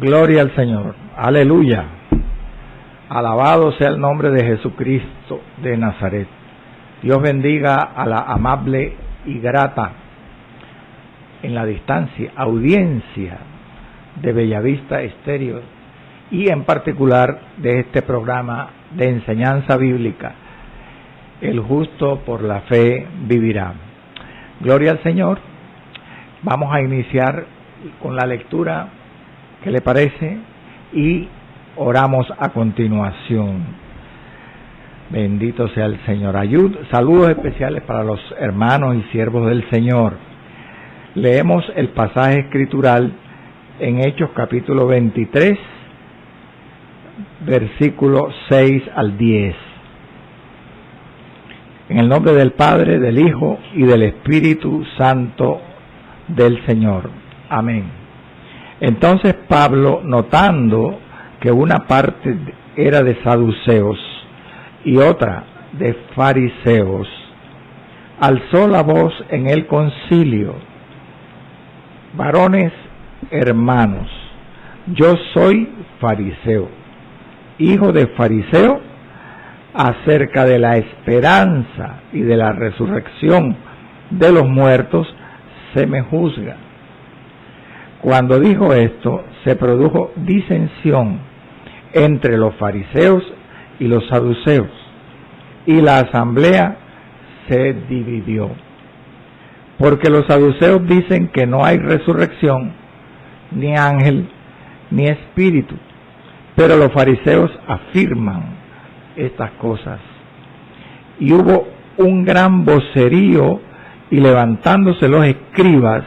Gloria al Señor. Aleluya. Alabado sea el nombre de Jesucristo de Nazaret. Dios bendiga a la amable y grata en la distancia audiencia de Bellavista Estéreo y en particular de este programa de enseñanza bíblica. El justo por la fe vivirá. Gloria al Señor. Vamos a iniciar con la lectura, ¿qué le parece? Y oramos a continuación. Bendito sea el Señor. Saludos especiales para los hermanos y siervos del Señor. Leemos el pasaje escritural en Hechos capítulo 23, versículo 6 al 10. En el nombre del Padre, del Hijo y del Espíritu Santo del Señor. Amén. Entonces Pablo, notando que una parte era de saduceos y otra de fariseos, alzó la voz en el concilio: varones hermanos, yo soy fariseo, hijo de fariseo. Acerca de la esperanza y de la resurrección de los muertos se me juzga. Cuando dijo esto, se produjo disensión entre los fariseos y los saduceos, y la asamblea se dividió. Porque los saduceos dicen que no hay resurrección, ni ángel, ni espíritu, pero los fariseos afirman estas cosas. Y hubo un gran vocerío, y levantándose los escribas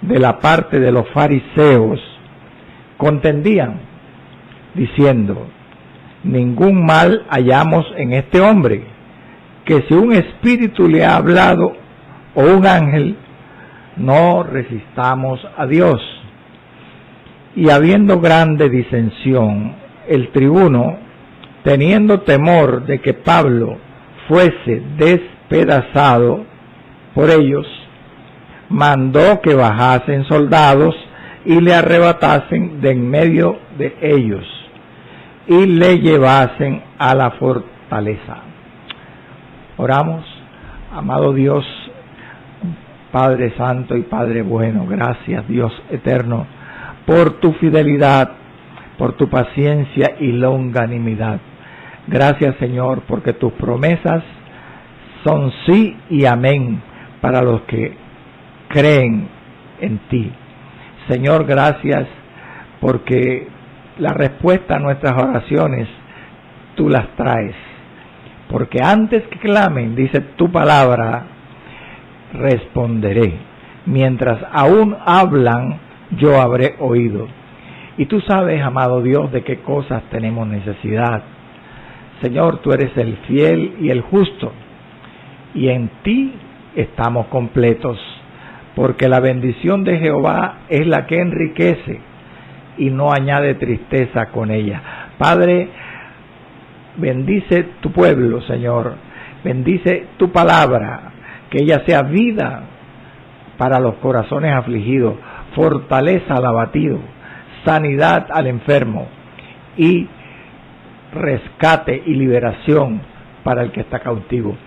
de la parte de los fariseos, contendían, diciendo: ningún mal hallamos en este hombre, que si un espíritu le ha hablado o un ángel, no resistamos a Dios. Y habiendo grande disensión, el tribuno, teniendo temor de que Pablo fuese despedazado por ellos, mandó que bajasen soldados y le arrebatasen de en medio de ellos y le llevasen a la fortaleza. Oramos. Amado Dios, Padre Santo y Padre bueno, gracias Dios eterno por tu fidelidad, por tu paciencia y longanimidad. Gracias, Señor, porque tus promesas son sí y amén para los que creen en ti. Señor, gracias porque la respuesta a nuestras oraciones tú las traes. Porque antes que clamen, dice tu palabra, responderé. Mientras aún hablan, yo habré oído. Y tú sabes, amado Dios, de qué cosas tenemos necesidad. Señor, tú eres el fiel y el justo, y en ti estamos completos, porque la bendición de Jehová es la que enriquece y no añade tristeza con ella. Padre, bendice tu pueblo, Señor, bendice tu palabra, que ella sea vida para los corazones afligidos, fortaleza al abatido, sanidad al enfermo y rescate y liberación para el que está cautivo.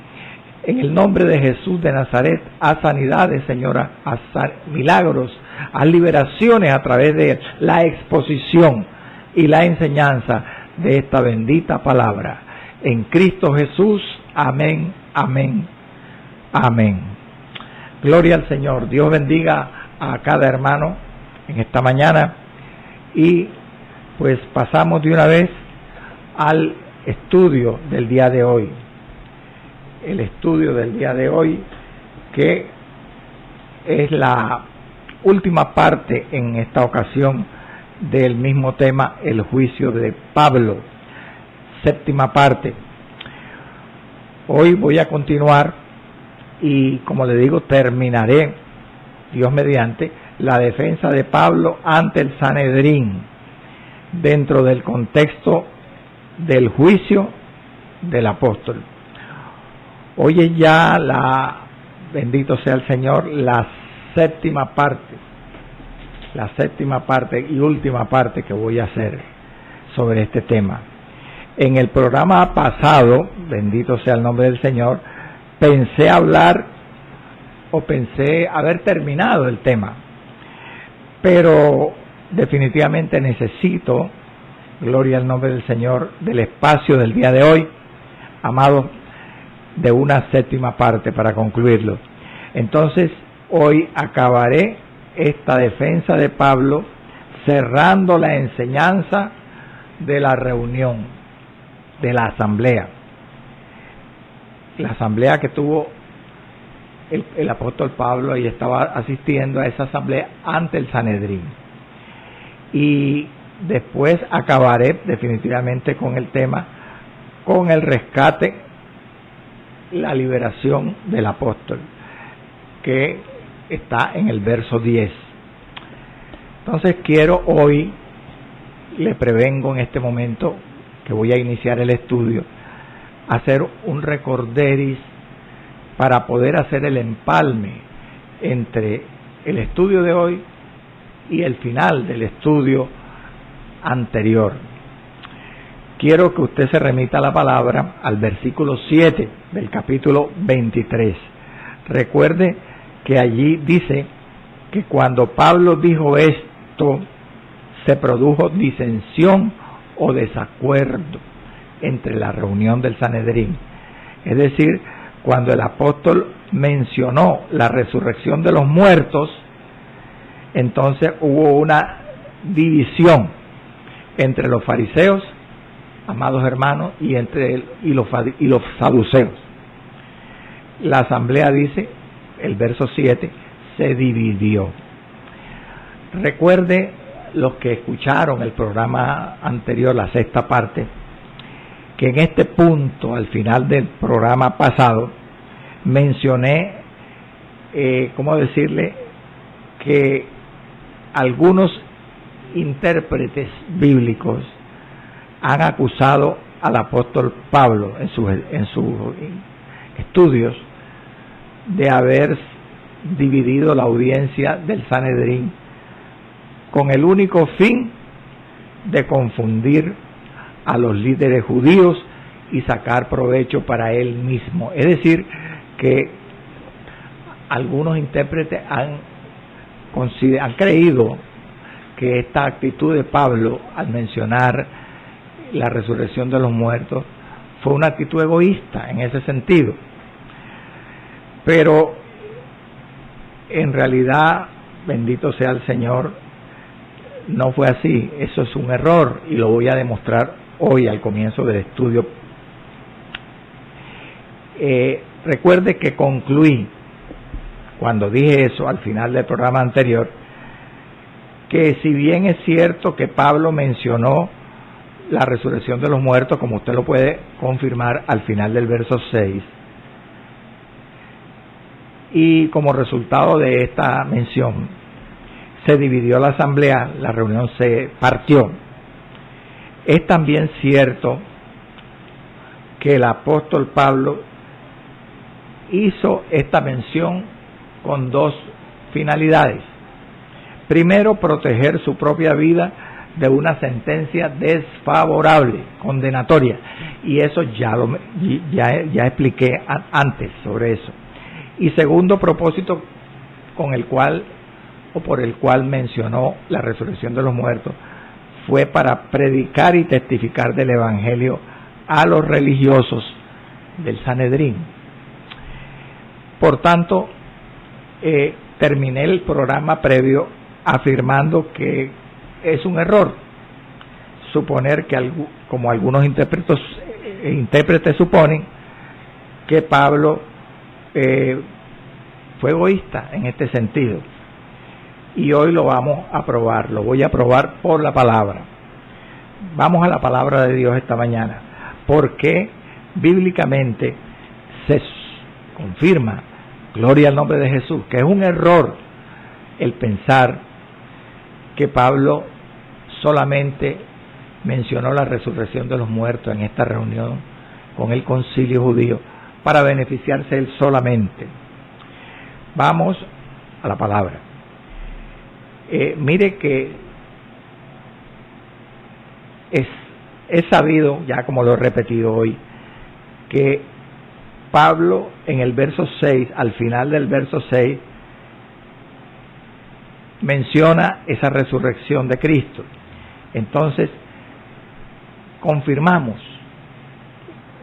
En el nombre de Jesús de Nazaret, haz sanidades, Señora, haz milagros, haz liberaciones a través de la exposición y la enseñanza de esta bendita palabra. En Cristo Jesús, amén, amén, amén. Gloria al Señor. Dios bendiga a cada hermano en esta mañana, y pues pasamos de una vez al estudio del día de hoy. El estudio del día de hoy, que es la última parte en esta ocasión del mismo tema, el juicio de Pablo, séptima parte. Hoy voy a continuar y, como le digo, terminaré, Dios mediante, la defensa de Pablo ante el Sanedrín dentro del contexto del juicio del apóstol. Hoy es ya bendito sea el Señor, la séptima parte la séptima parte y última parte que voy a hacer sobre este tema. En el programa pasado, bendito sea el nombre del Señor, pensé haber terminado el tema, pero definitivamente necesito, gloria al nombre del Señor, del espacio del día de hoy, amados, de una séptima parte para concluirlo. Entonces, hoy acabaré esta defensa de Pablo cerrando la enseñanza de la reunión, de la asamblea que tuvo el apóstol Pablo, y estaba asistiendo a esa asamblea ante el Sanedrín. Y después acabaré definitivamente con el tema, con el rescate, la liberación del apóstol, que está en el verso 10. Entonces quiero hoy, le prevengo en este momento que voy a iniciar el estudio, hacer un recorderis para poder hacer el empalme entre el estudio de hoy y el final del estudio anterior. Quiero que usted se remita a la palabra al versículo 7 del capítulo 23. Recuerde que allí dice que cuando Pablo dijo esto, se produjo disensión o desacuerdo entre la reunión del Sanedrín. Es decir, cuando el apóstol mencionó la resurrección de los muertos, entonces hubo una división entre los fariseos, amados hermanos, y los saduceos. La asamblea, dice el verso 7, se dividió. Recuerde, los que escucharon el programa anterior, la sexta parte, que en este punto, al final del programa pasado, mencioné, ¿cómo decirle?, que algunos intérpretes bíblicos han acusado al apóstol Pablo en sus estudios de haber dividido la audiencia del Sanedrín con el único fin de confundir a los líderes judíos y sacar provecho para él mismo. Es decir, que algunos intérpretes han creído que esta actitud de Pablo al mencionar la resurrección de los muertos fue una actitud egoísta en ese sentido. Pero en realidad, bendito sea el Señor, no fue así. Eso es un error y lo voy a demostrar hoy al comienzo del estudio. Recuerde que concluí, cuando dije eso al final del programa anterior, que si bien es cierto que Pablo mencionó la resurrección de los muertos, como usted lo puede confirmar al final del verso 6, y como resultado de esta mención se dividió la asamblea, la reunión se partió, es también cierto que el apóstol Pablo hizo esta mención con dos finalidades. Primero, proteger su propia vida de una sentencia desfavorable, condenatoria, y eso ya expliqué antes sobre eso. Y segundo propósito por el cual mencionó la resurrección de los muertos, fue para predicar y testificar del evangelio a los religiosos del Sanedrín. Por tanto, terminé el programa previo afirmando que es un error suponer que, como algunos intérpretes suponen, que Pablo fue egoísta en este sentido. Y hoy lo vamos a probar, lo voy a probar por la palabra. Vamos a la palabra de Dios esta mañana, porque bíblicamente se confirma, gloria al nombre de Jesús, que es un error el pensar que Pablo solamente mencionó la resurrección de los muertos en esta reunión con el concilio judío para beneficiarse él solamente. Vamos a la palabra. Mire que es sabido, ya como lo he repetido hoy, que Pablo en el verso 6, al final del verso 6, menciona esa resurrección de Cristo. Entonces, confirmamos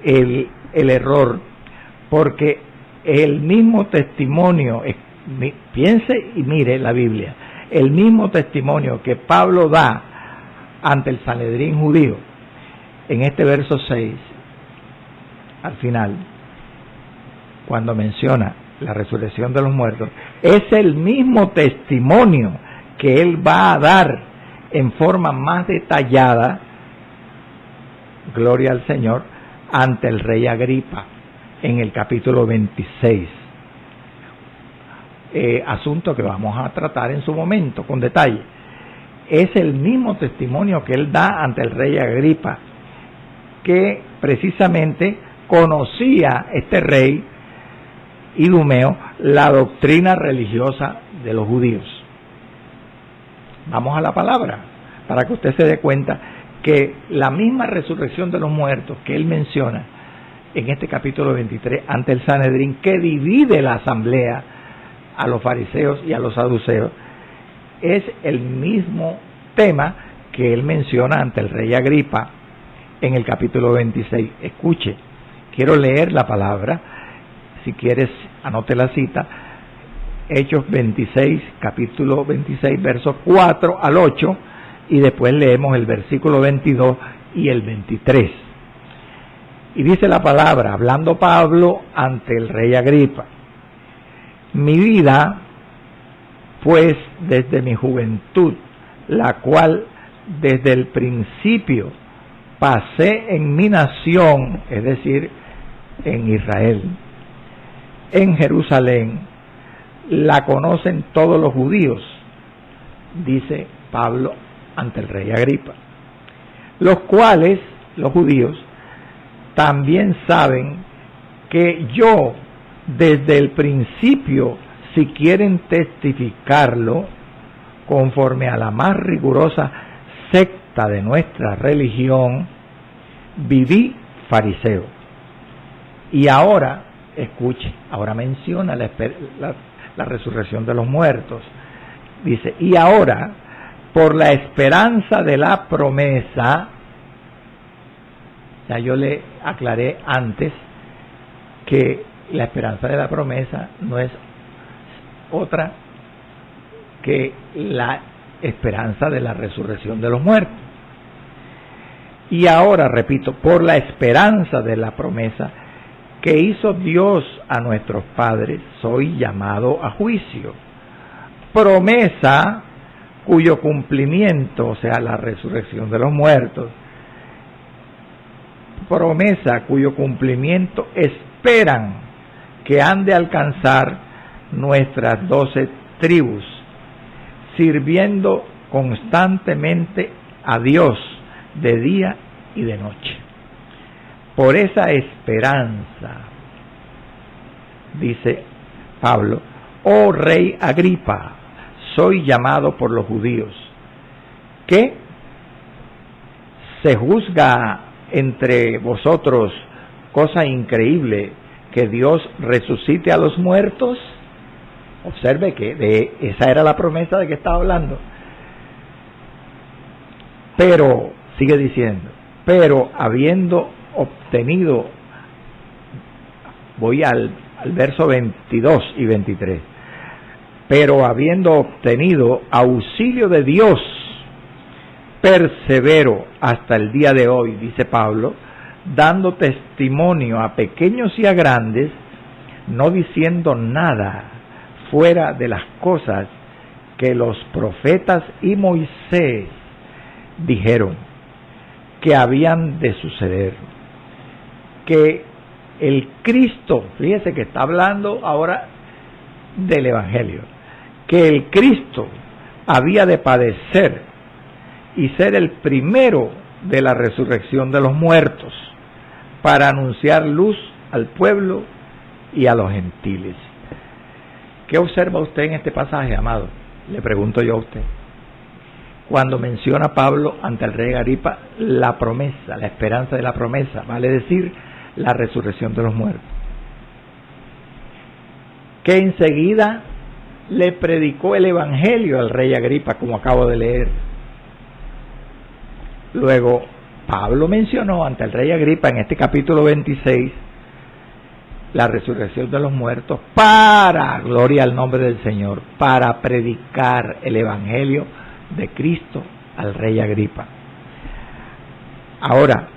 el error, porque el mismo testimonio, piense y mire la Biblia, el mismo testimonio que Pablo da ante el Sanedrín judío, en este verso 6, al final, cuando menciona la resurrección de los muertos, es el mismo testimonio que él va a dar en forma más detallada, gloria al Señor, ante el rey Agripa, en el capítulo 26. Asunto que vamos a tratar en su momento, con detalle. Es el mismo testimonio que él da ante el rey Agripa, que precisamente conocía este rey Idumeo la doctrina religiosa de los judíos. Vamos a la palabra, para que usted se dé cuenta que la misma resurrección de los muertos que él menciona en este capítulo 23 ante el Sanedrín, que divide la asamblea a los fariseos y a los saduceos, es el mismo tema que él menciona ante el rey Agripa en el capítulo 26. Escuche, quiero leer la palabra, si quieres anote la cita, Hechos 26, capítulo 26, versos 4 al 8, y después leemos el versículo 22 y el 23. Y dice la palabra, hablando Pablo ante el rey Agripa: mi vida, pues desde mi juventud, la cual desde el principio pasé en mi nación, es decir, en Israel, en Jerusalén, la conocen todos los judíos, dice Pablo ante el rey Agripa, los cuales, los judíos, también saben que yo, desde el principio, si quieren testificarlo, conforme a la más rigurosa secta de nuestra religión, viví fariseo. Y ahora, escuche, ahora menciona la resurrección de los muertos. Dice, y ahora, por la esperanza de la promesa, ya yo le aclaré antes que la esperanza de la promesa no es otra que la esperanza de la resurrección de los muertos. Y ahora, repito, por la esperanza de la promesa que hizo Dios a nuestros padres, soy llamado a juicio. Promesa cuyo cumplimiento, o sea, la resurrección de los muertos, promesa cuyo cumplimiento esperan que han de alcanzar nuestras 12 tribus, sirviendo constantemente a Dios de día y de noche. Por esa esperanza, dice Pablo, oh rey Agripa, soy llamado por los judíos, que se juzga entre vosotros cosa increíble, que Dios resucite a los muertos. Observe que esa era la promesa de que estaba hablando. Pero, sigue diciendo, pero habiendo obtenido, voy al verso 22 y 23, pero habiendo obtenido auxilio de Dios, persevero hasta el día de hoy, dice Pablo, dando testimonio a pequeños y a grandes, no diciendo nada fuera de las cosas que los profetas y Moisés dijeron que habían de suceder, que el Cristo, fíjese que está hablando ahora del Evangelio, que el Cristo había de padecer y ser el primero de la resurrección de los muertos, para anunciar luz al pueblo y a los gentiles. ¿Qué observa usted en este pasaje, amado? Le pregunto yo a usted. Cuando menciona Pablo ante el rey Agripa la promesa, la esperanza de la promesa, vale decir la resurrección de los muertos, que enseguida le predicó el evangelio al rey Agripa, como acabo de leer. Luego Pablo mencionó ante el rey Agripa en este capítulo 26 la resurrección de los muertos para, gloria al nombre del Señor, para predicar el evangelio de Cristo al rey Agripa. Ahora,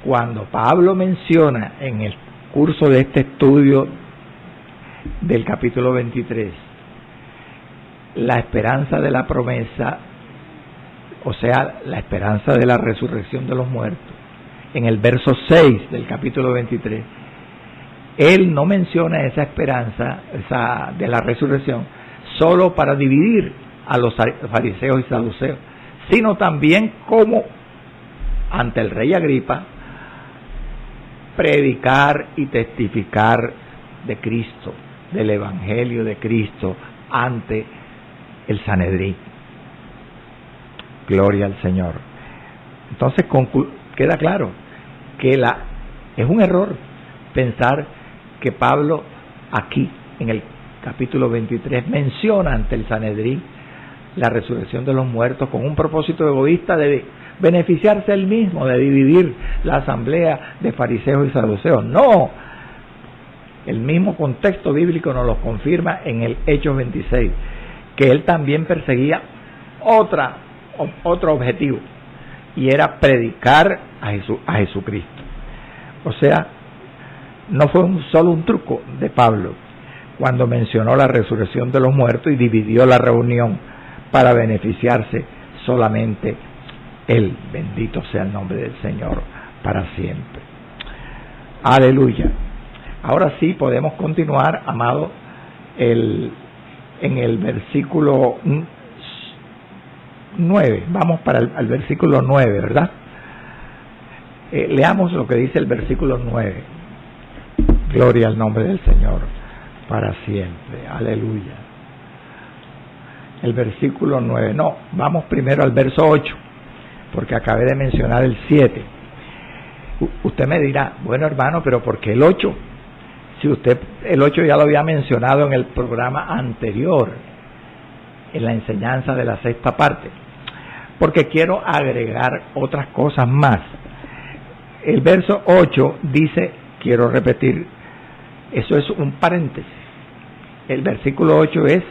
cuando Pablo menciona en el curso de este estudio del capítulo 23 la esperanza de la promesa, o sea, la esperanza de la resurrección de los muertos, en el verso 6 del capítulo 23, él no menciona esa esperanza de la resurrección solo para dividir a los fariseos y saduceos, sino también como ante el rey Agripa predicar y testificar de Cristo, del evangelio de Cristo ante el Sanedrín. Gloria al Señor. Entonces queda claro que es un error pensar que Pablo aquí en el capítulo 23 menciona ante el Sanedrín la resurrección de los muertos con un propósito egoísta de beneficiarse él mismo, de dividir la asamblea de fariseos y saduceos. No, el mismo contexto bíblico nos lo confirma en el Hechos 26, que él también perseguía otro objetivo, y era predicar a Jesucristo. O sea, no fue solo un truco de Pablo cuando mencionó la resurrección de los muertos y dividió la reunión para beneficiarse solamente él. Bendito sea el nombre del Señor para siempre. Aleluya. Ahora sí podemos continuar, amado, en el versículo 9. Vamos para el versículo 9, ¿verdad? Leamos lo que dice el versículo 9. Gloria al nombre del Señor para siempre. Aleluya. El versículo 9. No, vamos primero al verso 8, porque acabé de mencionar el 7. Usted me dirá, bueno hermano, pero ¿por qué el 8? Si usted el 8 ya lo había mencionado en el programa anterior, en la enseñanza de la sexta parte, porque quiero agregar otras cosas más. El verso 8 dice, quiero repetir, eso es un paréntesis. El versículo 8 es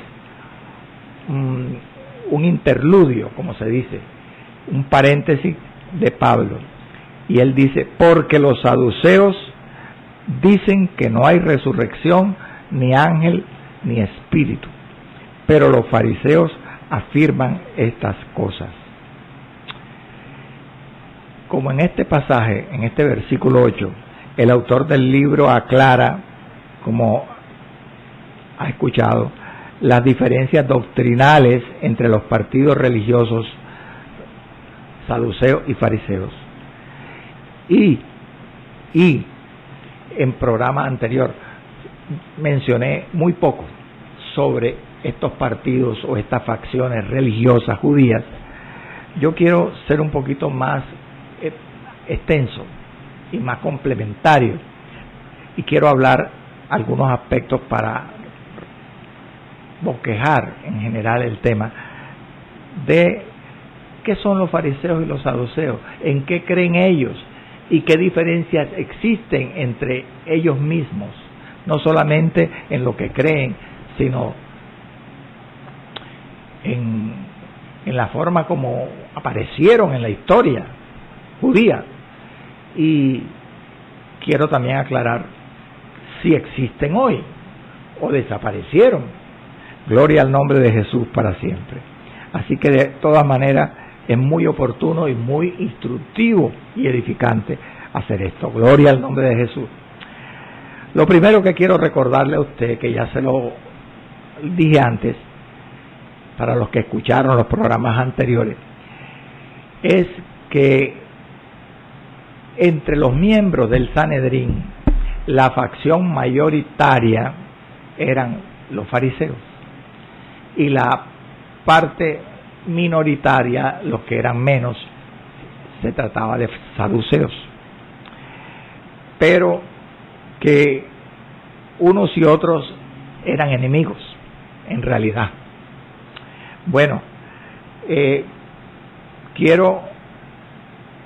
un interludio, como se dice, un paréntesis de Pablo. Y él dice, porque los saduceos dicen que no hay resurrección, ni ángel, ni espíritu, pero los fariseos afirman estas cosas. Como en este pasaje, en este versículo 8, el autor del libro aclara, como ha escuchado, las diferencias doctrinales entre los partidos religiosos saduceos y fariseos. Y en programa anterior mencioné muy poco sobre estos partidos o estas facciones religiosas judías. Yo quiero ser un poquito más extenso y más complementario, y quiero hablar algunos aspectos para bosquejar en general el tema de qué son los fariseos y los saduceos, en qué creen ellos y qué diferencias existen entre ellos mismos, no solamente en lo que creen, sino en la forma como aparecieron en la historia judía. Y quiero también aclarar si existen hoy o desaparecieron. Gloria al nombre de Jesús para siempre. Así que de todas maneras es muy oportuno y muy instructivo y edificante hacer esto. Gloria al nombre de Jesús. Lo primero que quiero recordarle a usted, que ya se lo dije antes, para los que escucharon los programas anteriores, es que entre los miembros del Sanedrín, la facción mayoritaria eran los fariseos. y la parte minoritaria, los que eran menos, se trataba de saduceos. Pero que unos y otros eran enemigos, en realidad. Bueno, quiero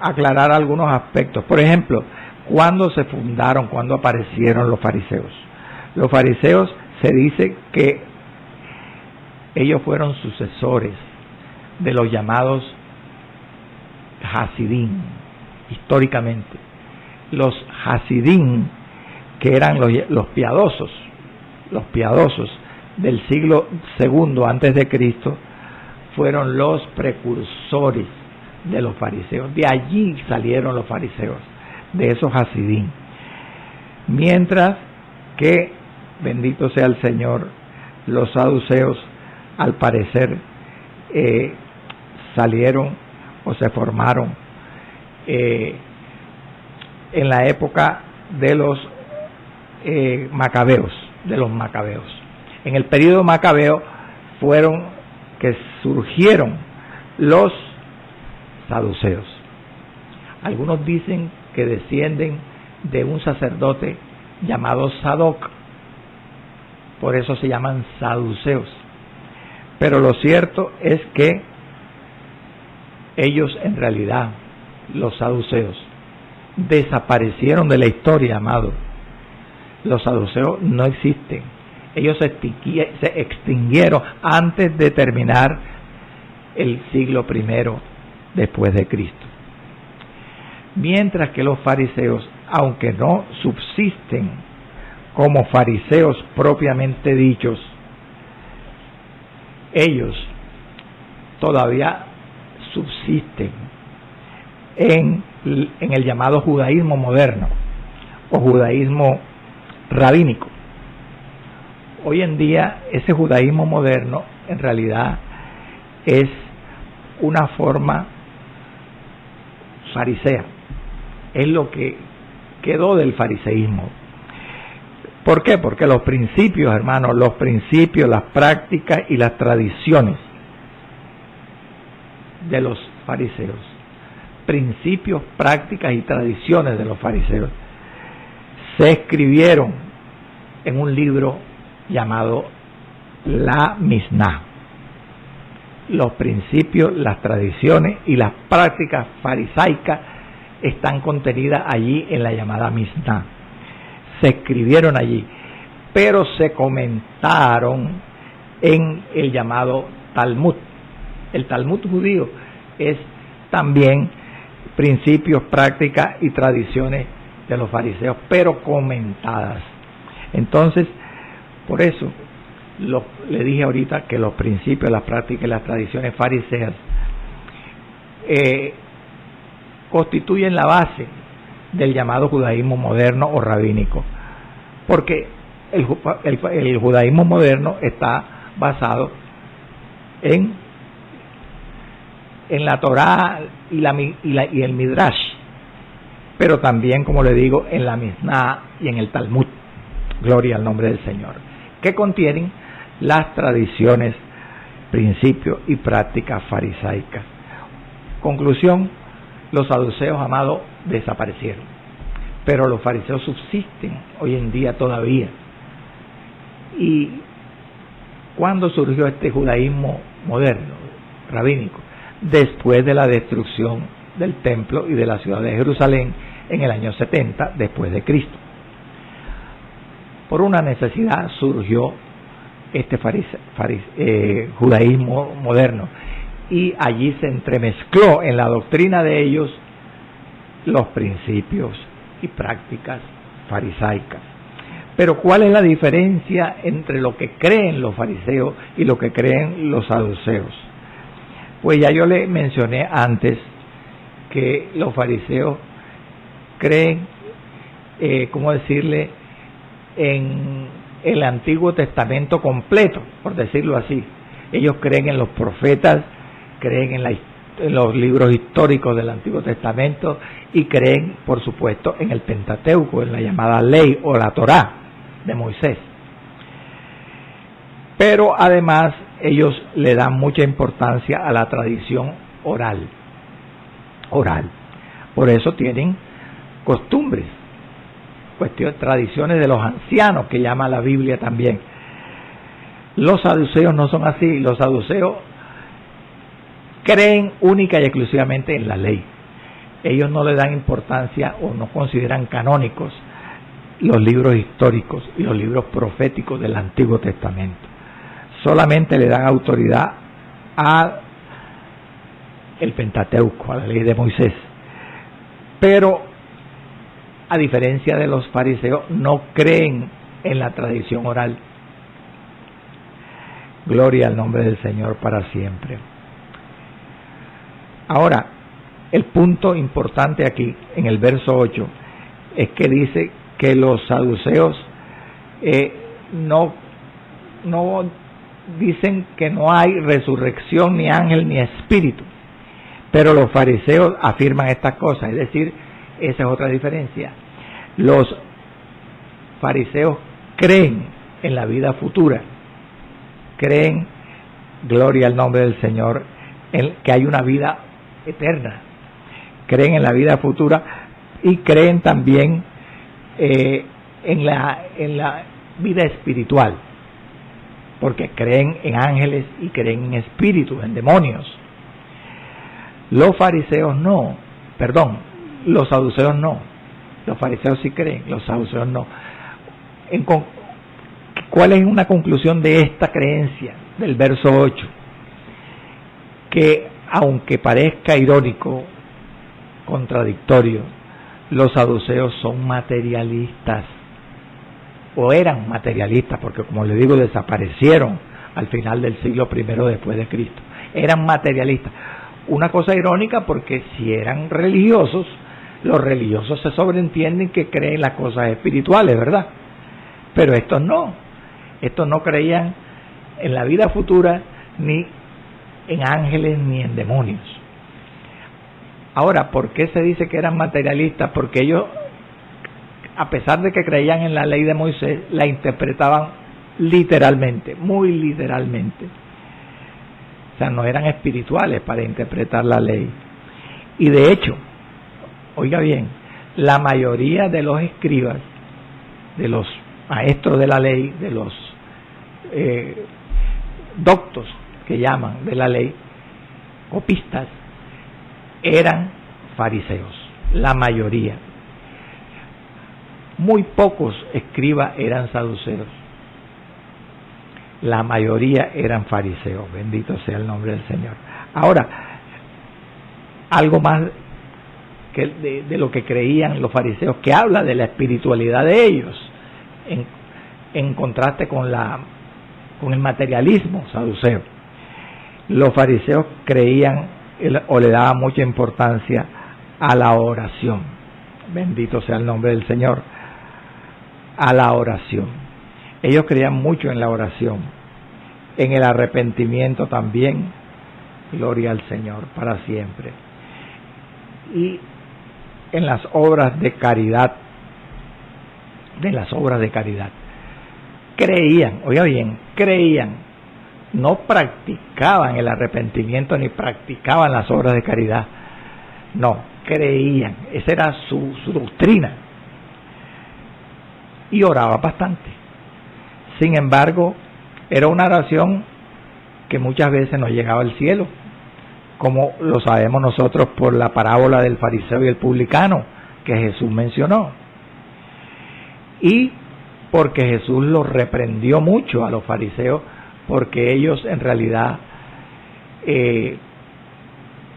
aclarar algunos aspectos. Por ejemplo, ¿cuándo se fundaron, cuándo aparecieron los fariseos? Los fariseos se dice que ellos fueron sucesores de los llamados Hasidín, históricamente. Los Hasidín, que eran los piadosos del siglo II antes de Cristo, fueron los precursores de los fariseos. De allí salieron los fariseos, de esos Hasidín. Mientras que, bendito sea el Señor, los saduceos, al parecer, salieron o se formaron en la época de los macabeos, En el período macabeo fueron que surgieron los saduceos. Algunos dicen que descienden de un sacerdote llamado Sadoc, por eso se llaman saduceos. Pero lo cierto es que ellos, en realidad, los saduceos, desaparecieron de la historia, amado. Los saduceos no existen. Ellos se extinguieron antes de terminar el siglo I después de Cristo. Mientras que los fariseos, aunque no subsisten como fariseos propiamente dichos, ellos todavía subsisten en el llamado judaísmo moderno o judaísmo rabínico. Hoy en día ese judaísmo moderno en realidad es una forma farisea, es lo que quedó del fariseísmo. ¿Por qué? Porque los principios, hermanos, las prácticas y las tradiciones de los fariseos, principios, prácticas y tradiciones de los fariseos, se escribieron en un libro llamado la Misná. Los principios, las tradiciones y las prácticas farisaicas están contenidas allí en la llamada Misná. Se escribieron allí, pero se comentaron en el llamado Talmud. El Talmud judío es también principios, prácticas y tradiciones de los fariseos, pero comentadas. Entonces, por eso le dije ahorita que los principios, las prácticas y las tradiciones fariseas constituyen la base del llamado judaísmo moderno o rabínico, porque el judaísmo moderno está basado en la Torá y el Midrash, pero también, como le digo, en la Misná y en el Talmud, gloria al nombre del Señor, que contienen las tradiciones, principios y prácticas farisaicas. Conclusión: los saduceos, amados, desaparecieron, pero los fariseos subsisten hoy en día todavía. ¿Y cuándo surgió este judaísmo moderno, rabínico? Después de la destrucción del templo y de la ciudad de Jerusalén en el año 70 después de Cristo. Por una necesidad surgió este judaísmo moderno, y allí se entremezcló en la doctrina de ellos los principios y prácticas farisaicas. Pero ¿cuál es la diferencia entre lo que creen los fariseos y lo que creen los saduceos? Pues ya yo le mencioné antes que los fariseos creen, ¿cómo decirle?, en el Antiguo Testamento completo, por decirlo así. Ellos creen en los profetas, creen en los libros históricos del Antiguo Testamento y creen, por supuesto, en el Pentateuco, en la llamada ley o la Torá de Moisés. Pero además ellos le dan mucha importancia a la tradición oral. Por eso tienen costumbres, tradiciones de los ancianos, que llama la Biblia también. Los saduceos no son así. Los saduceos creen única y exclusivamente en la ley. Ellos no le dan importancia o no consideran canónicos los libros históricos y los libros proféticos del Antiguo Testamento. Solamente le dan autoridad a el Pentateuco, a la ley de Moisés. Pero, a diferencia de los fariseos, no creen en la tradición oral. Gloria al nombre del Señor para siempre. Ahora, el punto importante aquí, en el verso 8, es que dice que los saduceos no dicen que no hay resurrección, ni ángel, ni espíritu. Pero los fariseos afirman estas cosas, es decir, esa es otra diferencia. Los fariseos creen en la vida futura, creen, gloria al nombre del Señor, en que hay una vida eterna, creen en la vida futura y creen también en la vida espiritual, porque creen en ángeles y creen en espíritus, en demonios. Los fariseos no, los saduceos no. Los fariseos sí creen, los saduceos no. ¿Cuál es una conclusión de esta creencia del verso 8? Que aunque parezca irónico, contradictorio, los saduceos son materialistas, o eran materialistas, porque como le digo, desaparecieron al final del siglo I después de Cristo. Eran materialistas. Una cosa irónica, porque si eran religiosos, los religiosos se sobreentienden que creen las cosas espirituales, ¿verdad? Pero estos no creían en la vida futura, ni en ángeles, ni en demonios. Ahora, ¿por qué se dice que eran materialistas? Porque ellos, a pesar de que creían en la ley de Moisés, la interpretaban literalmente, muy literalmente. O sea, no eran espirituales para interpretar la ley. Y de hecho, oiga bien, la mayoría de los escribas, de los maestros de la ley, de los doctos que llaman de la ley, copistas, eran fariseos, la mayoría. Muy pocos escribas eran saduceos. La mayoría eran fariseos, bendito sea el nombre del Señor. Ahora, algo más que de lo que creían los fariseos, que habla de la espiritualidad de ellos, en contraste con el materialismo saduceo. Los fariseos creían o le daban mucha importancia a la oración, bendito sea el nombre del Señor, a la oración. Ellos creían mucho en la oración, en el arrepentimiento también, gloria al Señor para siempre, y en las obras de caridad, creían, oiga bien, no practicaban el arrepentimiento ni practicaban las obras de caridad, no, creían, esa era su doctrina, y oraba bastante. Sin embargo, era una oración que muchas veces no llegaba al cielo, como lo sabemos nosotros por la parábola del fariseo y el publicano que Jesús mencionó, y porque Jesús los reprendió mucho a los fariseos, porque ellos en realidad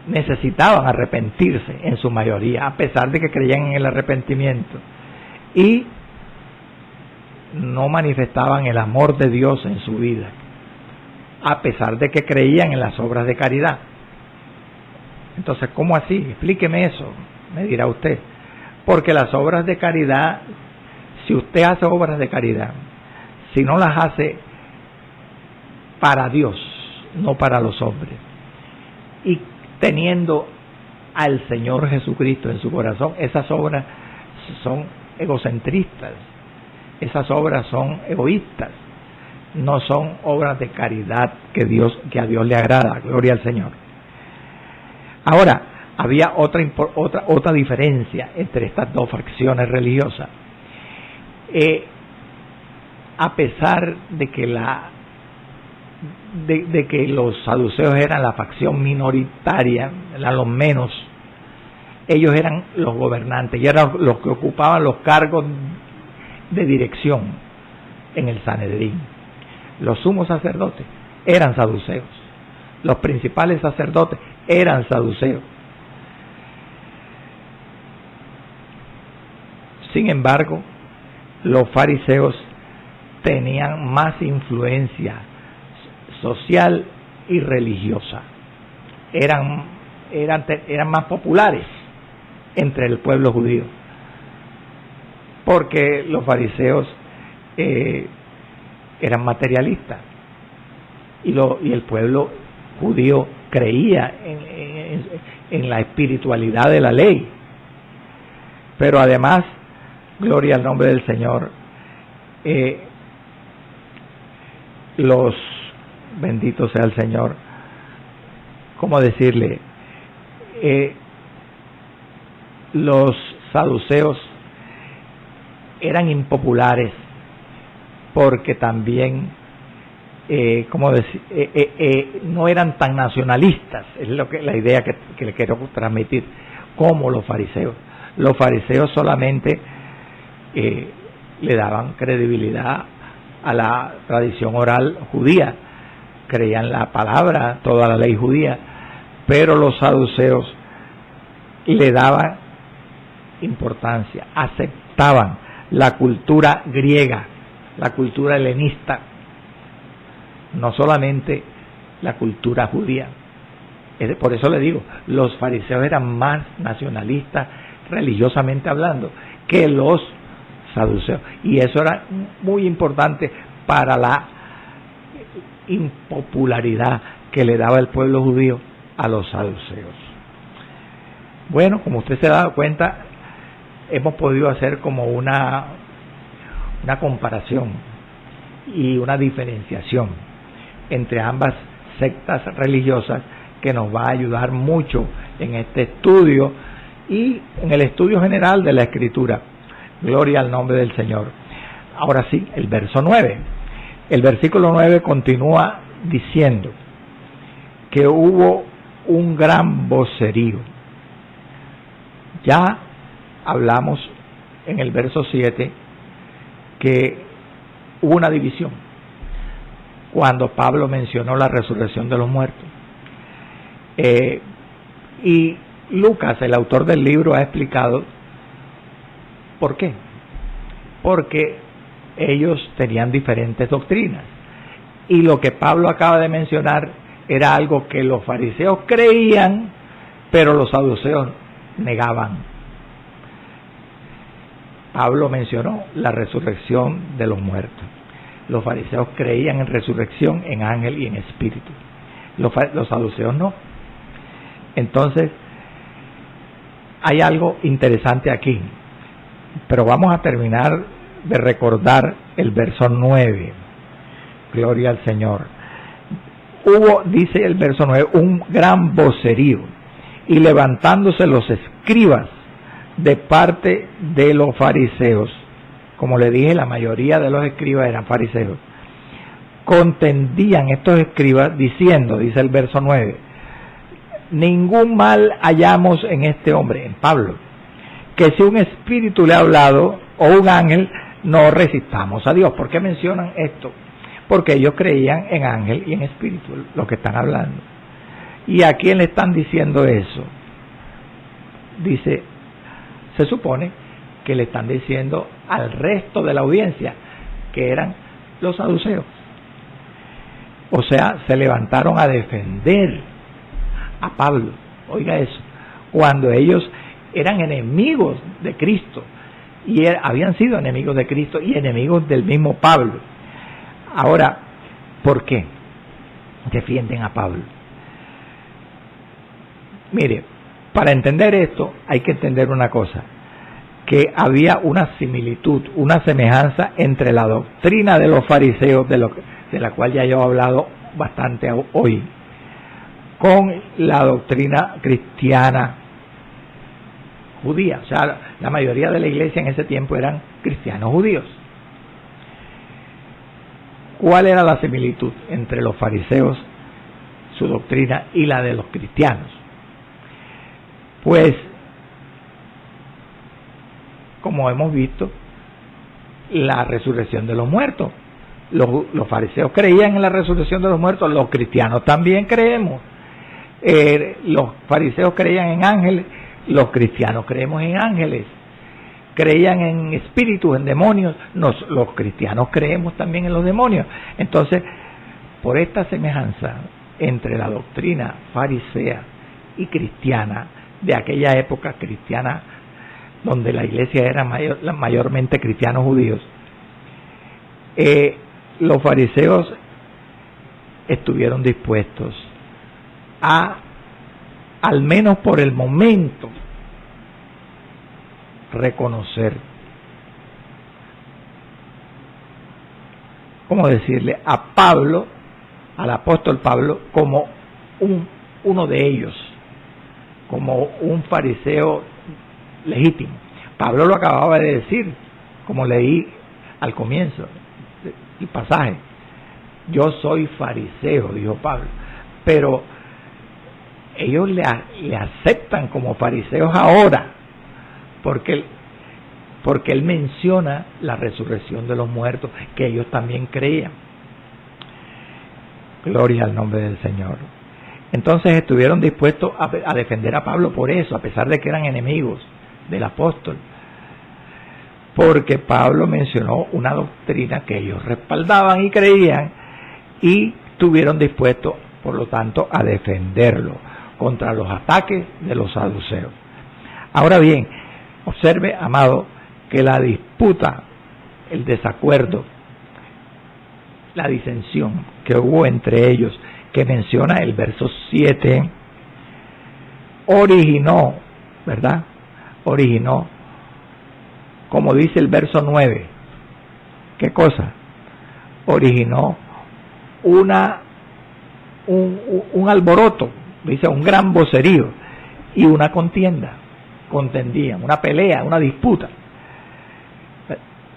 necesitaban arrepentirse en su mayoría, a pesar de que creían en el arrepentimiento, y no manifestaban el amor de Dios en su vida, a pesar de que creían en las obras de caridad. Entonces, ¿cómo así? Explíqueme eso, me dirá usted. Porque las obras de caridad, si usted hace obras de caridad, si no las hace para Dios, no para los hombres, y teniendo al Señor Jesucristo en su corazón, esas obras son egocentristas, esas obras son egoístas, no son obras de caridad que a Dios le agrada. Gloria al Señor. Ahora, había otra diferencia entre estas dos facciones religiosas. A pesar de que que los saduceos eran la facción minoritaria, eran los menos, ellos eran los gobernantes y eran los que ocupaban los cargos de dirección en el Sanedrín. Los sumos sacerdotes eran saduceos, los principales sacerdotes eran saduceos. Sin embargo, los fariseos tenían más influencia social y religiosa. Eran más populares entre el pueblo judío, porque los fariseos eran materialistas y el pueblo judío creía en la espiritualidad de la ley. Pero además, gloria al nombre del Señor, bendito sea el Señor, ¿cómo decirle? Los saduceos eran impopulares porque también, no eran tan nacionalistas, es la idea que le quiero transmitir, como los fariseos. Los fariseos solamente le daban credibilidad a la tradición oral judía, creían la palabra, toda la ley judía, pero los saduceos le daban importancia, aceptaban la cultura griega, la cultura helenista, no solamente la cultura judía. Por eso le digo, los fariseos eran más nacionalistas religiosamente hablando que los saduceos, y eso era muy importante para la impopularidad que le daba el pueblo judío a los saduceos. Bueno, como usted se ha dado cuenta, hemos podido hacer como una comparación y una diferenciación entre ambas sectas religiosas que nos va a ayudar mucho en este estudio y en el estudio general de la Escritura. Gloria al nombre del Señor. Ahora sí, el verso 9. El versículo 9 continúa diciendo que hubo un gran vocerío. Ya hablamos en el verso 7 que hubo una división cuando Pablo mencionó la resurrección de los muertos. Y Lucas, el autor del libro, ha explicado por qué. Porque ellos tenían diferentes doctrinas. Y lo que Pablo acaba de mencionar era algo que los fariseos creían, pero los saduceos negaban. Pablo mencionó la resurrección de los muertos. Los fariseos creían en resurrección, en ángel y en espíritu. Los saduceos no. Entonces, hay algo interesante aquí. Pero vamos a terminar de recordar el verso 9. Gloria al Señor. Hubo, dice el verso 9, un gran vocerío, y levantándose los escribas de parte de los fariseos, como le dije, la mayoría de los escribas eran fariseos, contendían estos escribas diciendo, dice el verso 9, ningún mal hallamos en este hombre, en Pablo, que si un espíritu le ha hablado o un ángel, no resistamos a Dios. ¿Por qué mencionan esto? Porque ellos creían en ángel y en espíritu, lo que están hablando. ¿Y a quién le están diciendo eso? Dice, se supone que le están diciendo al resto de la audiencia, que eran los saduceos. O sea, se levantaron a defender a Pablo. Oiga eso, cuando ellos eran enemigos de Cristo, y habían sido enemigos de Cristo y enemigos del mismo Pablo. Ahora, ¿por qué defienden a Pablo? Mire, para entender esto hay que entender una cosa, que había una similitud, una semejanza entre la doctrina de los fariseos, de la cual ya yo he hablado bastante hoy, con la doctrina cristiana judía. O sea, la mayoría de la iglesia en ese tiempo eran cristianos judíos. ¿Cuál era la similitud entre los fariseos, su doctrina, y la de los cristianos? Pues, como hemos visto, la resurrección de los muertos. Los fariseos creían en la resurrección de los muertos, los cristianos también creemos. Los fariseos creían en ángeles, los cristianos creemos en ángeles. Creían en espíritus, en demonios, los cristianos creemos también en los demonios. Entonces, por esta semejanza entre la doctrina farisea y cristiana de aquella época cristiana, donde la iglesia era mayormente cristianos judíos, los fariseos estuvieron dispuestos a, al menos por el momento, reconocer, ¿cómo decirle?, a Pablo, al apóstol Pablo, como uno de ellos, como un fariseo legítimo. Pablo lo acababa de decir, como leí al comienzo del pasaje. Yo soy fariseo, dijo Pablo, pero ellos le aceptan como fariseos ahora, porque él menciona la resurrección de los muertos, que ellos también creían. Gloria al nombre del Señor. Entonces estuvieron dispuestos a defender a Pablo por eso, a pesar de que eran enemigos del apóstol, porque Pablo mencionó una doctrina que ellos respaldaban y creían, y estuvieron dispuestos, por lo tanto, a defenderlo contra los ataques de los saduceos. Ahora bien, observe, amado, que la disputa, el desacuerdo, la disensión que hubo entre ellos, que menciona el verso 7, originó, ¿verdad? Originó, como dice el verso 9, ¿qué cosa? Originó un alboroto, dice, un gran vocerío y una contienda. Contendían, una pelea, una disputa,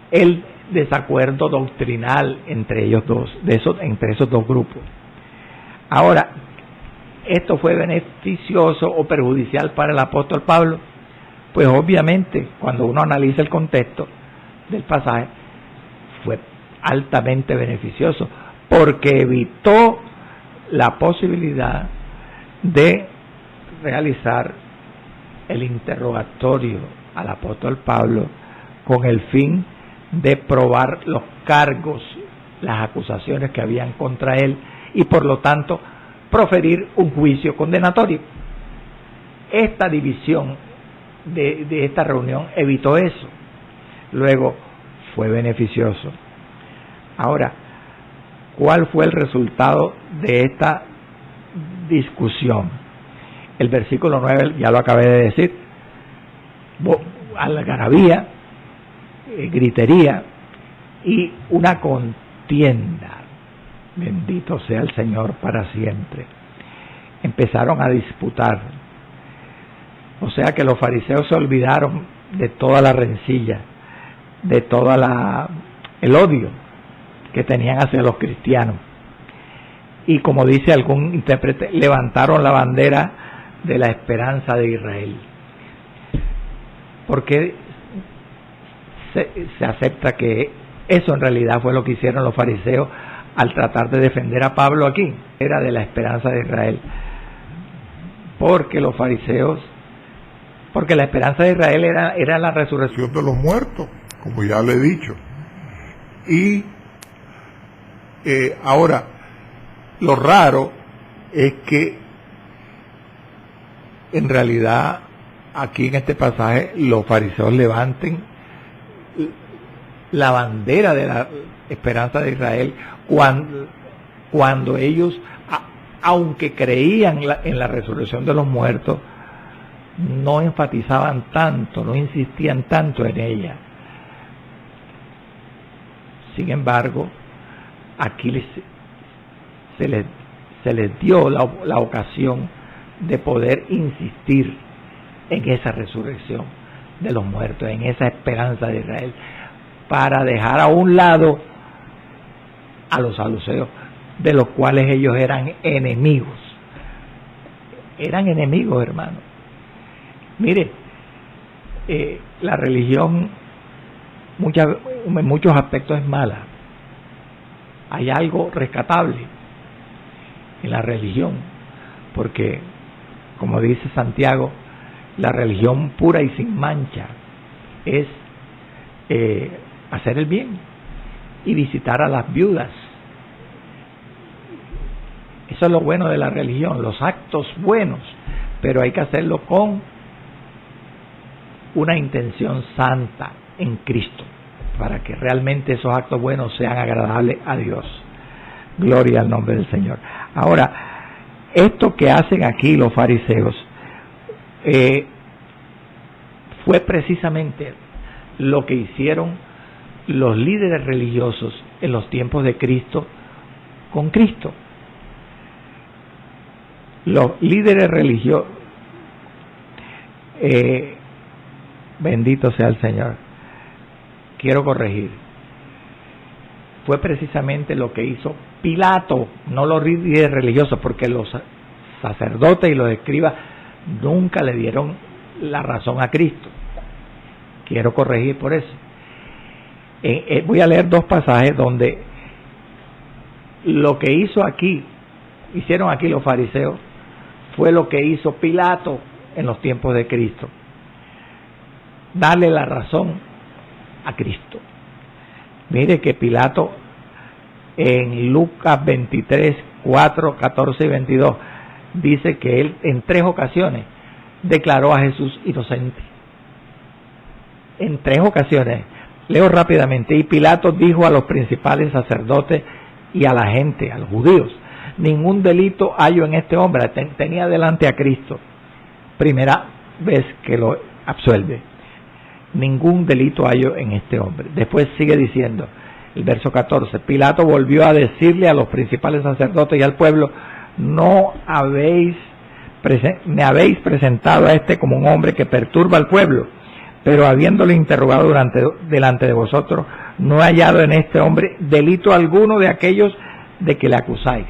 el desacuerdo doctrinal entre ellos dos, entre esos dos grupos. Ahora, ¿esto fue beneficioso o perjudicial para el apóstol Pablo? Pues obviamente, cuando uno analiza el contexto del pasaje, fue altamente beneficioso, porque evitó la posibilidad de realizar el interrogatorio al apóstol Pablo con el fin de probar los cargos, las acusaciones que habían contra él, y por lo tanto proferir un juicio condenatorio. Esta división de esta reunión evitó eso. Luego fue beneficioso. Ahora, ¿cuál fue el resultado de esta discusión? El versículo 9 ya lo acabé de decir: algarabía, gritería y una contienda. Bendito sea el Señor para siempre. Empezaron a disputar. O sea que los fariseos se olvidaron de toda la rencilla, de toda el odio que tenían hacia los cristianos. Y como dice algún intérprete, levantaron la bandera de la esperanza de Israel. Porque se acepta que eso en realidad fue lo que hicieron los fariseos al tratar de defender a Pablo aquí. Era de la esperanza de Israel. Porque los fariseos, porque la esperanza de Israel era la resurrección de los muertos, como ya le he dicho. Y ahora, lo raro es que en realidad aquí en este pasaje los fariseos levanten la bandera de la esperanza de Israel cuando ellos, aunque creían en la resurrección de los muertos, no enfatizaban tanto, no insistían tanto en ella. Sin embargo, aquí se les dio la ocasión de poder insistir en esa resurrección de los muertos, en esa esperanza de Israel, para dejar a un lado a los saduceos, de los cuales ellos eran enemigos. Eran enemigos, hermano. Mire, la religión en muchos aspectos es mala. Hay algo rescatable en la religión, porque, como dice Santiago, la religión pura y sin mancha es hacer el bien y visitar a las viudas. Eso es lo bueno de la religión, los actos buenos, pero hay que hacerlo con una intención santa en Cristo, para que realmente esos actos buenos sean agradables a Dios. Gloria al nombre del Señor. Ahora, esto que hacen aquí los fariseos fue precisamente lo que hicieron los líderes religiosos en los tiempos de Cristo con Cristo. Los líderes religiosos, bendito sea el Señor, quiero corregir, fue precisamente lo que hizo Pilato, no los líderes religiosos, porque los sacerdotes y los escribas nunca le dieron la razón a Cristo. Quiero corregir por eso. Voy a leer dos pasajes donde lo que hicieron aquí los fariseos, fue lo que hizo Pilato en los tiempos de Cristo. Darle la razón a Cristo. Mire que Pilato en Lucas 23, 4, 14 y 22 dice que él en 3 ocasiones declaró a Jesús inocente. En 3 ocasiones. Leo rápidamente. Y Pilato dijo a los principales sacerdotes y a la gente, a los judíos: ningún delito hallo en este hombre. Tenía delante a Cristo. Primera vez que lo absuelve. Ningún delito hallo en este hombre. Después sigue diciendo, el verso 14, Pilato volvió a decirle a los principales sacerdotes y al pueblo: no me habéis presentado a este como un hombre que perturba al pueblo, pero habiéndole interrogado delante de vosotros, no he hallado en este hombre delito alguno de aquellos de que le acusáis.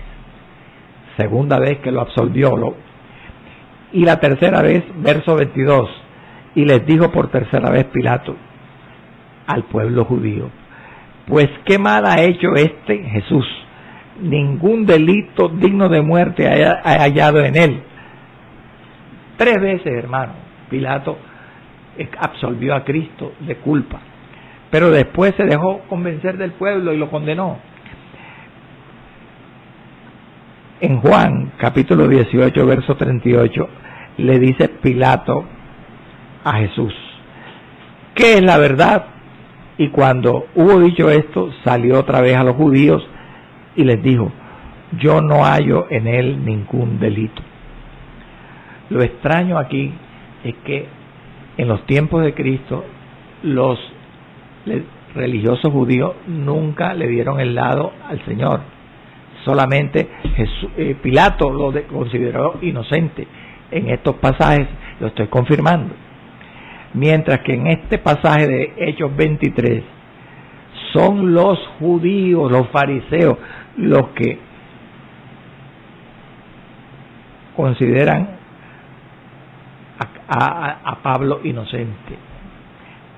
Segunda vez que lo absolvió. Y la tercera vez, verso 22, y les dijo por tercera vez Pilato al pueblo judío: pues qué mal ha hecho este Jesús, ningún delito digno de muerte ha hallado en él. 3 veces, hermano, Pilato absolvió a Cristo de culpa, pero después se dejó convencer del pueblo y lo condenó. En Juan capítulo 18 verso 38 le dice Pilato a Jesús: ¿qué es la verdad? Y cuando hubo dicho esto, salió otra vez a los judíos y les dijo: yo no hallo en él ningún delito. Lo extraño aquí es que en los tiempos de Cristo los religiosos judíos nunca le dieron el lado al Señor. Solamente Pilato lo consideró inocente. En estos pasajes lo estoy confirmando. Mientras que en este pasaje de Hechos 23 son los judíos, los fariseos, los que consideran a Pablo inocente.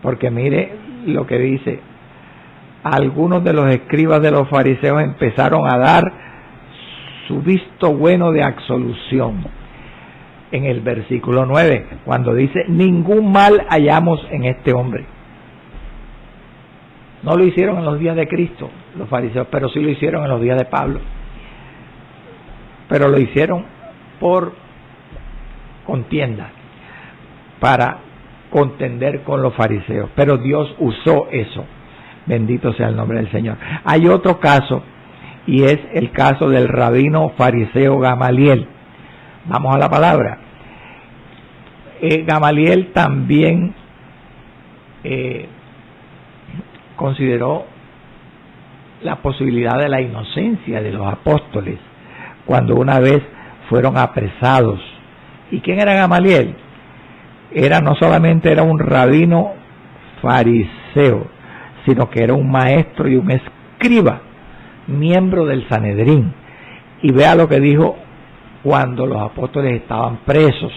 Porque mire lo que dice: algunos de los escribas de los fariseos empezaron a dar su visto bueno de absolución. En el versículo 9, cuando dice: ningún mal hallamos en este hombre. No lo hicieron en los días de Cristo los fariseos, pero sí lo hicieron en los días de Pablo. Pero lo hicieron por contienda, para contender con los fariseos. Pero Dios usó eso. Bendito sea el nombre del Señor. Hay otro caso, y es el caso del rabino fariseo Gamaliel. Vamos a la palabra. Gamaliel también consideró la posibilidad de la inocencia de los apóstoles cuando una vez fueron apresados. ¿Y quién era Gamaliel? No solamente era un rabino fariseo, sino que era un maestro y un escriba, miembro del Sanedrín. Y vea lo que dijo cuando los apóstoles estaban presos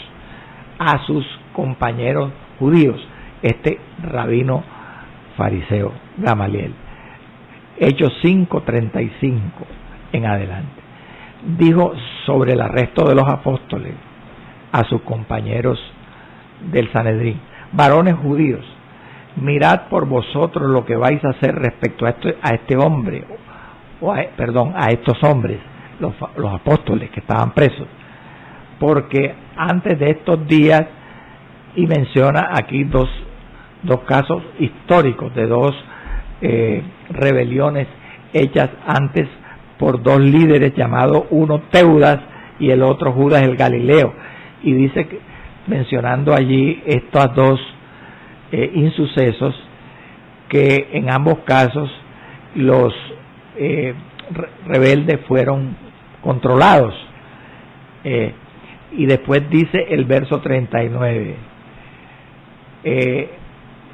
a sus compañeros judíos, este rabino fariseo, Gamaliel. Hechos 5:35 en adelante. Dijo sobre el arresto de los apóstoles a sus compañeros del Sanedrín: varones judíos, mirad por vosotros lo que vais a hacer respecto a este hombre, a estos hombres, los apóstoles que estaban presos, porque antes de estos días, y menciona aquí dos casos históricos de dos rebeliones hechas antes por dos líderes llamados uno Teudas y el otro Judas el Galileo, y dice que, mencionando allí estos dos insucesos, que en ambos casos los rebeldes fueron controlados, y después dice el verso 39,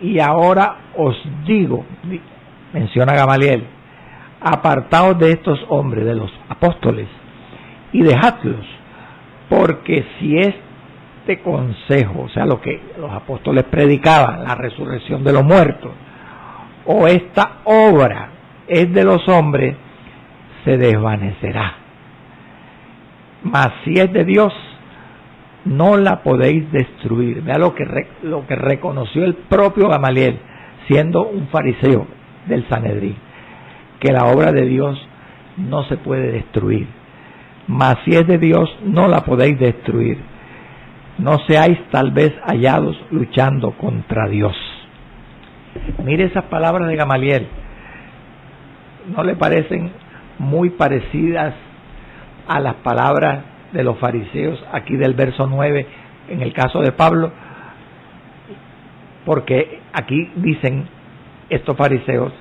y ahora os digo, menciona Gamaliel, apartaos de estos hombres, de los apóstoles, y dejadlos, porque si este consejo, o sea, lo que los apóstoles predicaban, la resurrección de los muertos, o esta obra es de los hombres, se desvanecerá. Mas si es de Dios, no la podéis destruir. Vea lo que reconoció el propio Gamaliel, siendo un fariseo del Sanedrín, que la obra de Dios no se puede destruir. Mas si es de Dios, no la podéis destruir. No seáis tal vez hallados luchando contra Dios. Mire esas palabras de Gamaliel. ¿No le parecen muy parecidas a las palabras de los fariseos aquí del verso 9 en el caso de Pablo? Porque aquí dicen estos fariseos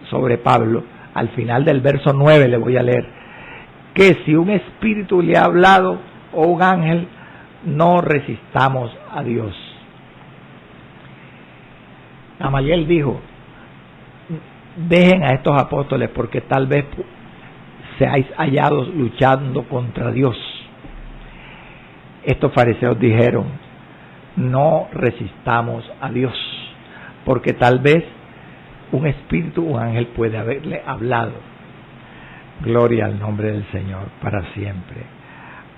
sobre Pablo, al final del verso 9 le voy a leer, que si un espíritu le ha hablado o un ángel, no resistamos a Dios. Gamaliel dijo: dejen a estos apóstoles porque tal vez seáis hallados luchando contra Dios. Estos fariseos dijeron: no resistamos a Dios, porque tal vez un espíritu, un ángel puede haberle hablado. Gloria al nombre del Señor para siempre.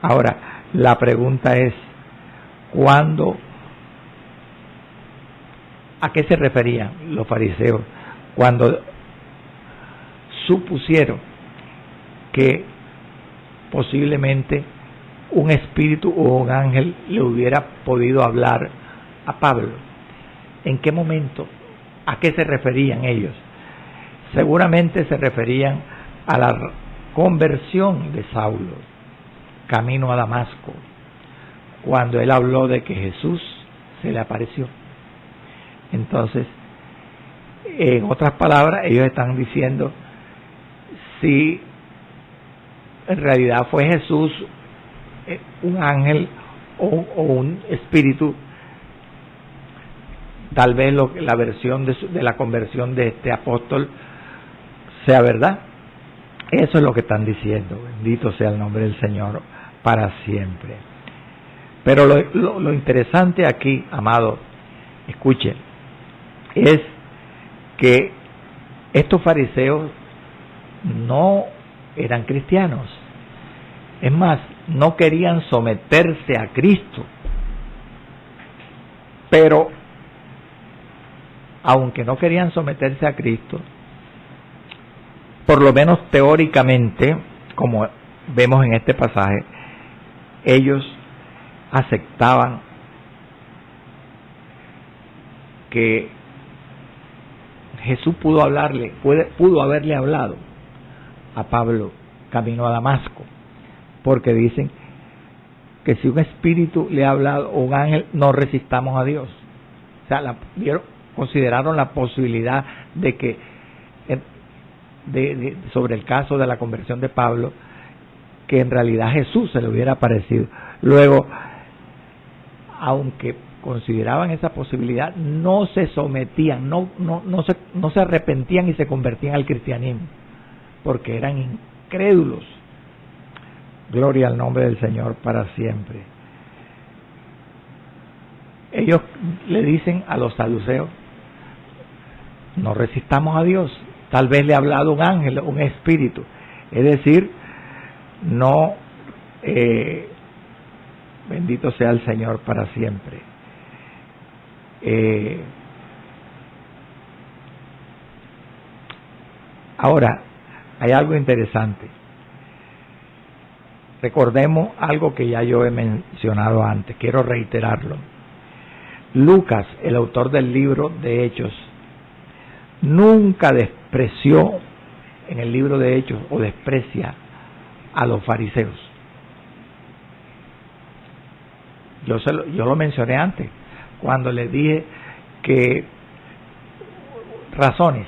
Ahora, la pregunta es, ¿a qué se referían los fariseos cuando supusieron que posiblemente un espíritu o un ángel le hubiera podido hablar a Pablo? ¿En qué momento? ¿A qué se referían ellos? Seguramente se referían a la conversión de Saulo, camino a Damasco, cuando él habló de que Jesús se le apareció. Entonces, en otras palabras, ellos están diciendo, si en realidad fue Jesús un ángel o un espíritu, tal vez la versión de la conversión de este apóstol sea verdad. Eso es lo que están diciendo. Bendito sea el nombre del Señor para siempre. Pero lo interesante aquí, amado, escuchen, es que estos fariseos no eran cristianos. Es más, no querían someterse a Cristo. Pero, aunque no querían someterse a Cristo, por lo menos teóricamente, como vemos en este pasaje, ellos aceptaban que Jesús pudo haberle hablado a Pablo camino a Damasco, porque dicen que si un espíritu le ha hablado o un ángel, no resistamos a Dios. O sea, consideraron la posibilidad de que sobre el caso de la conversión de Pablo, que en realidad Jesús se le hubiera aparecido. Luego, aunque consideraban esa posibilidad, no se sometían, no se arrepentían y se convertían al cristianismo, porque eran incrédulos. Gloria al nombre del Señor para siempre. Ellos le dicen a los saduceos: no resistamos a Dios, tal vez le ha hablado un ángel, un espíritu. Es decir, no, bendito sea el Señor para siempre. Ahora, hay algo interesante. Recordemos algo que ya yo he mencionado antes, quiero reiterarlo. Lucas, el autor del libro de Hechos, nunca despreció en el libro de Hechos o desprecia a los fariseos. Yo lo mencioné antes, cuando les dije que razones,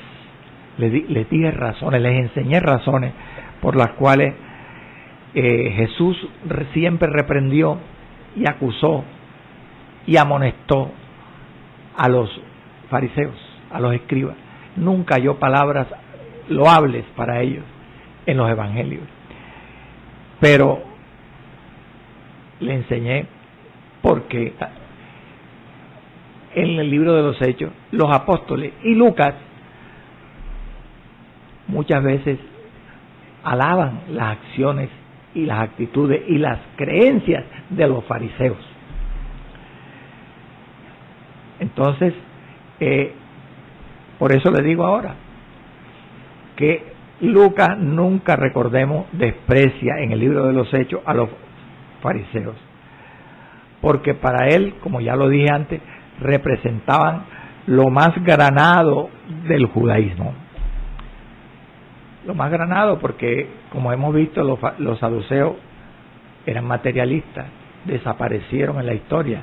les dije razones, les enseñé razones por las cuales Jesús siempre reprendió y acusó y amonestó a los fariseos, a los escribas. Nunca halló palabras loables para ellos en los evangelios, pero le enseñé porque en el libro de los Hechos los apóstoles y Lucas muchas veces alaban las acciones y las actitudes y las creencias de los fariseos. Entonces, por eso le digo ahora que Lucas nunca, recordemos, desprecia en el libro de los Hechos a los fariseos, porque para él, como ya lo dije antes, representaban lo más granado del judaísmo. Lo más granado porque, como hemos visto, los saduceos eran materialistas, desaparecieron en la historia,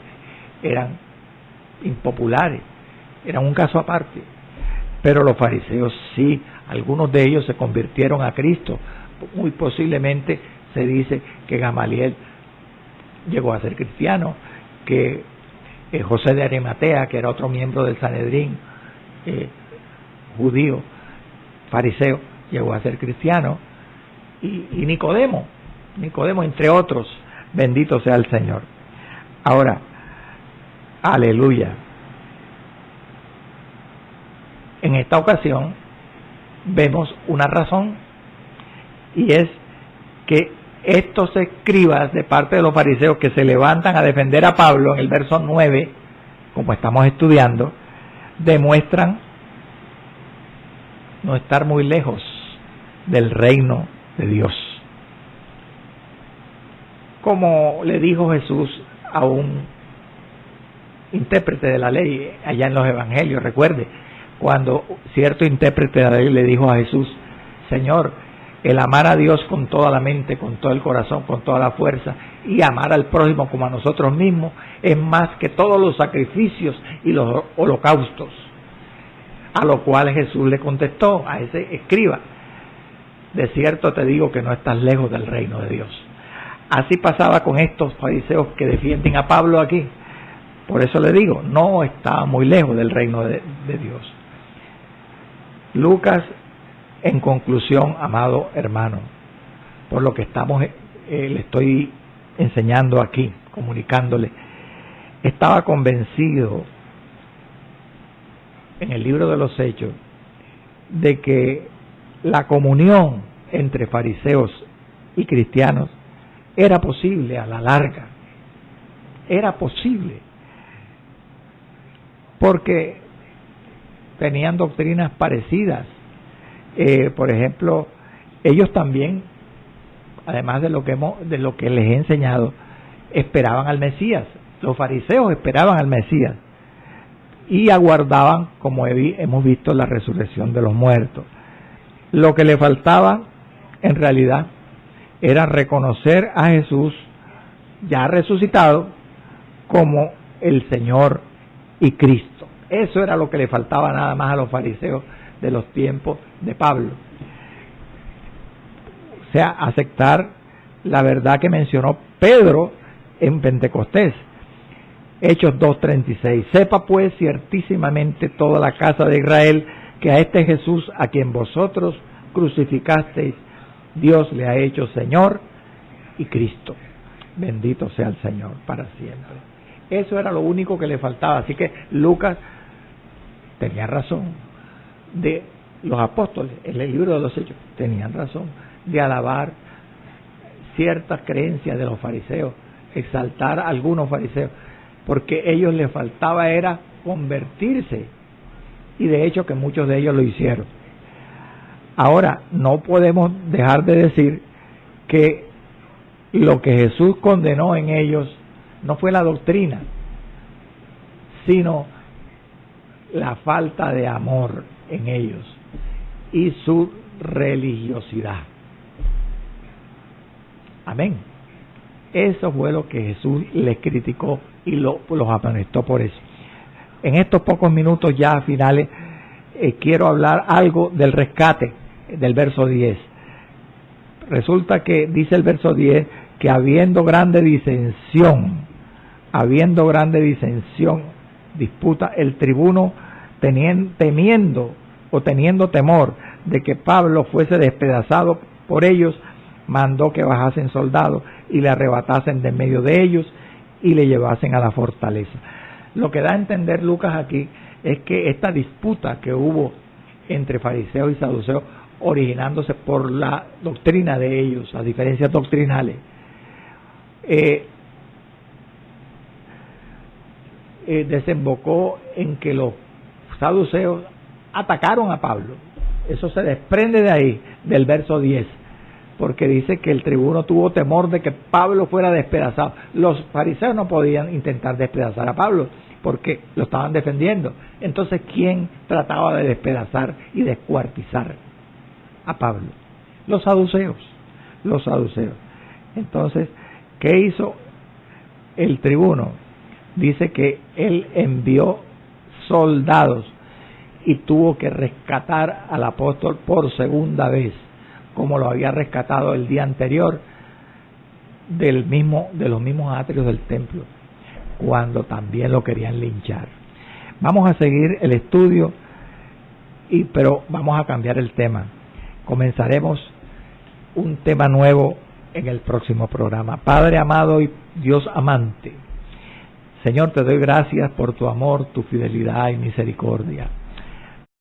eran impopulares, eran un caso aparte. Pero los fariseos sí, algunos de ellos se convirtieron a Cristo. Muy posiblemente se dice que Gamaliel llegó a ser cristiano, que José de Arimatea, que era otro miembro del Sanedrín, judío, fariseo, llegó a ser cristiano, y Nicodemo, entre otros, bendito sea el Señor. Ahora, aleluya. En esta ocasión vemos una razón, y es que estos escribas de parte de los fariseos que se levantan a defender a Pablo en el verso 9, como estamos estudiando, demuestran no estar muy lejos del reino de Dios. Como le dijo Jesús a un intérprete de la ley allá en los evangelios, recuerde, cuando cierto intérprete de la ley le dijo a Jesús: Señor, el amar a Dios con toda la mente, con todo el corazón, con toda la fuerza, y amar al prójimo como a nosotros mismos, es más que todos los sacrificios y los holocaustos. A lo cual Jesús le contestó a ese escriba: de cierto te digo que no estás lejos del reino de Dios. Así pasaba con estos fariseos que defienden a Pablo aquí. Por eso le digo, no estaba muy lejos del reino de Dios. Lucas, en conclusión, amado hermano, por lo que le estoy enseñando aquí, comunicándole, estaba convencido en el libro de los Hechos de que la comunión entre fariseos y cristianos era posible a la larga, era posible, porque tenían doctrinas parecidas. Por ejemplo, ellos también, además de lo que les he enseñado, esperaban al Mesías. Los fariseos esperaban al Mesías y aguardaban, como hemos visto, la resurrección de los muertos. Lo que le faltaba, en realidad, era reconocer a Jesús ya resucitado como el Señor y Cristo. Eso era lo que le faltaba nada más a los fariseos de los tiempos de Pablo. sea, aceptar la verdad que mencionó Pedro en Pentecostés. Hechos 2:36. Sepa pues ciertísimamente toda la casa de Israel que a este Jesús a quien vosotros crucificasteis, Dios le ha hecho Señor y Cristo. Bendito sea el Señor para siempre. Eso era lo único que le faltaba. Así que Lucas tenía razón. De los apóstoles, en el libro de los Hechos, tenían razón de alabar ciertas creencias de los fariseos, exaltar a algunos fariseos, porque a ellos les faltaba era convertirse, y de hecho que muchos de ellos lo hicieron. Ahora, no podemos dejar de decir que lo que Jesús condenó en ellos no fue la doctrina, sino la falta de amor en ellos y su religiosidad. Amén. Eso fue lo que Jesús les criticó y los amonestó por eso. En estos pocos minutos ya finales quiero hablar algo del rescate del verso 10. Resulta que dice el verso 10 que habiendo grande disensión, disputa, el tribuno temiendo o teniendo temor de que Pablo fuese despedazado por ellos, mandó que bajasen soldados y le arrebatasen de en medio de ellos y le llevasen a la fortaleza. Lo que da a entender Lucas aquí es que esta disputa que hubo entre fariseos y saduceos, originándose por la doctrina de ellos, las diferencias doctrinales, desembocó en que los saduceos atacaron a Pablo. Eso se desprende de ahí, del verso 10, porque dice que el tribuno tuvo temor de que Pablo fuera despedazado. Los fariseos no podían intentar despedazar a Pablo porque lo estaban defendiendo. Entonces, ¿quién trataba de despedazar y descuartizar a Pablo? Los saduceos. Entonces, ¿qué hizo el tribuno? Dice que él envió soldados y tuvo que rescatar al apóstol por segunda vez, como lo había rescatado el día anterior de los mismos atrios del templo, cuando también lo querían linchar. Vamos a seguir el estudio, pero vamos a cambiar el tema. Comenzaremos un tema nuevo en el próximo programa. Padre amado y Dios amante, Señor, te doy gracias por tu amor, tu fidelidad y misericordia.